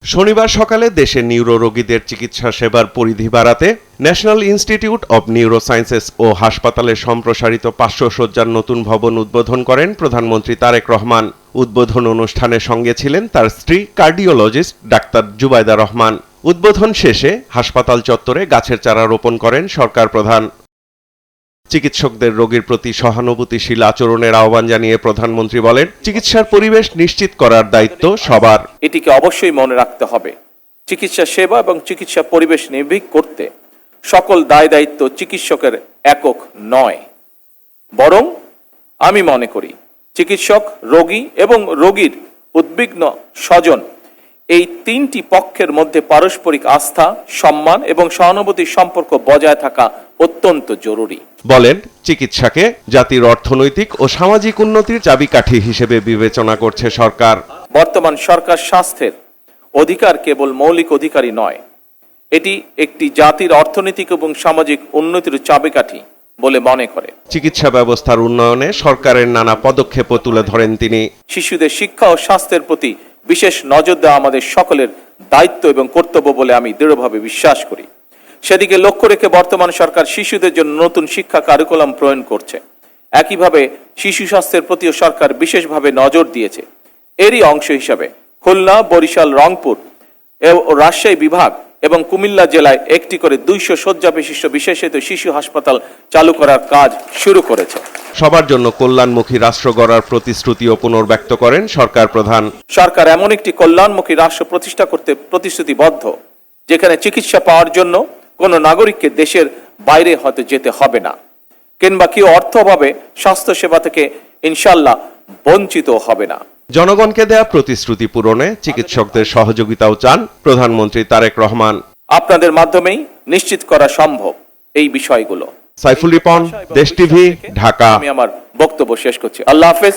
শনিবার সকালে দেশে নিউরো রোগীদের চিকিৎসা সেবার পরিধি বাড়াতে ন্যাশনাল ইনস্টিটিউট অব নিউরোসায়েন্সেস ও হাসপাতালের সম্প্রসারিত 500 শয্যার নতুন ভবন উদ্বোধন করেন প্রধানমন্ত্রী তারেক রহমান। উদ্বোধন অনুষ্ঠানের সঙ্গে ছিলেন তার স্ত্রী কার্ডিওলজিস্ট ডাক্তার জুবাইদা রহমান। উদ্বোধন শেষে হাসপাতাল চত্বরে গাছের চারা রোপণ করেন সরকার প্রধান। চিকিৎসকদের রোগীর প্রতি সহানুভূতিশীল আচরণের আহ্বান জানিয়ে প্রধানমন্ত্রী বলেন, চিকিৎসার পরিবেশ নিশ্চিত করার দায়িত্ব সবার। এটিকে অবশ্যই মনে রাখতে হবে। চিকিৎসা সেবা এবং চিকিৎসা পরিবেশ নির্ভীক করতে সকল দায় দায়িত্ব চিকিৎসকের একক নয়, বরং আমি মনে করি চিকিৎসক, রোগী এবং রোগীর উদ্বিগ্ন স্বজন এই তিনটি পক্ষের মধ্যে পারস্পরিক আস্থা, সম্মান এবং সহানুভূতির সম্পর্ক বজায় থাকা অত্যন্ত জরুরি। বলেন, চিকিৎসাকে জাতির অর্থনৈতিক ও সামাজিক উন্নতির চাবিকাঠি হিসেবে বিবেচনা করছে সরকার। বর্তমান সরকার স্বাস্থ্যের অধিকার কেবল মৌলিক অধিকারই নয়, এটি একটি জাতির অর্থনৈতিক এবং সামাজিক উন্নতির চাবিকাঠি বলে মনে করে। চিকিৎসা ব্যবস্থার উন্নয়নে সরকারের নানা পদক্ষেপও তুলে ধরেন তিনি। শিশুদের শিক্ষা ও স্বাস্থ্যের প্রতি বিশেষ নজর দেওয়া আমাদের সকলের দায়িত্ব এবং কর্তব্য বলে আমি দৃঢ়ভাবে বিশ্বাস করি। সেদিকে লক্ষ্য রেখে বর্তমান সরকার শিশুদের জন্য নতুন শিক্ষা কারিকুলাম প্রণয়ন করছে। একইভাবে শিশু স্বাস্থ্যের প্রতিও সরকার বিশেষভাবে নজর দিয়েছে। এরই অংশ হিসাবে খুলনা, বরিশাল, রংপুর ও রাজশাহী বিভাগ এবং কুমিল্লা জেলায় একটি করে 200 শয্যা বিশিষ্ট বিশেষায়িত শিশু হাসপাতাল চালু করার কাজ শুরু করেছে। সবার জন্য কল্যাণমুখী রাষ্ট্র গড়ার প্রতিশ্রুতিও পুনর্ব্যক্ত করেন সরকার প্রধান। সরকার এমন একটি কল্যাণমুখী রাষ্ট্র প্রতিষ্ঠা করতে প্রতিশ্রুতিবদ্ধ, যেখানে চিকিৎসা পাওয়ার জন্য কোনো নাগরিককে দেশের বাইরে হয়তো যেতে হবে না, কিংবা কেউ অর্থ অভাবে স্বাস্থ্য সেবা থেকে ইনশাল্লাহ বঞ্চিত হবে না। জনগণকে দেয়া প্রতিশ্রুতি পূরণে চিকিৎসকদের সহযোগিতাও চান প্রধানমন্ত্রী তারেক রহমান। আপনাদের মাধ্যমেই নিশ্চিত করা সম্ভব এই বিষয়গুলো। সাইফুল রিপন, দেশ টিভি, ঢাকা। আমি আমার বক্তব্য শেষ করছি। আল্লাহ হাফেজ।